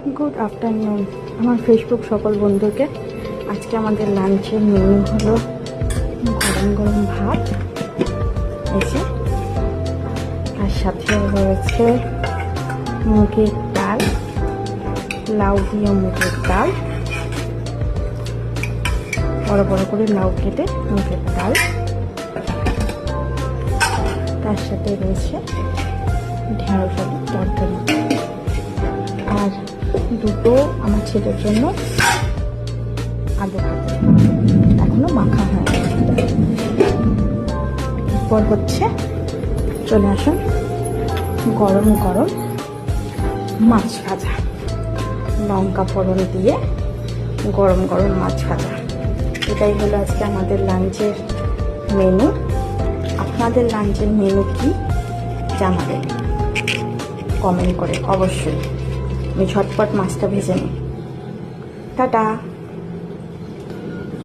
Good afternoon আমার Facebook সকল বন্ধুকে। আজকে আমাদের লাঞ্চের মেনু হলো গরম গরম ভাত, এসে তার সাথে রয়েছে মুগের ডাল, লাউ দিয়ে মুগের ডাল, বড় বড় করে লাউ কেটে মুগের ডাল, তার সাথে রয়েছে ঢেঁড়স আলুর তরকারি, আর দুটো আমার ছেলের জন্য আলু ভাজা, এখনো মাখা হয়নি। এরপর হচ্ছে চলে আসুন গরম গরম মাছ ভাজা, লঙ্কা ফোড়ন দিয়ে গরম গরম মাছ ভাজা। এটাই হলো আজকে আমাদের লাঞ্চের মেনু। আপনাদের লাঞ্চের মেনু কি জানাবেন কমেন্ট করে অবশ্যই। আমি ঝটপট মাছটা ভেজে নিই। টাটা।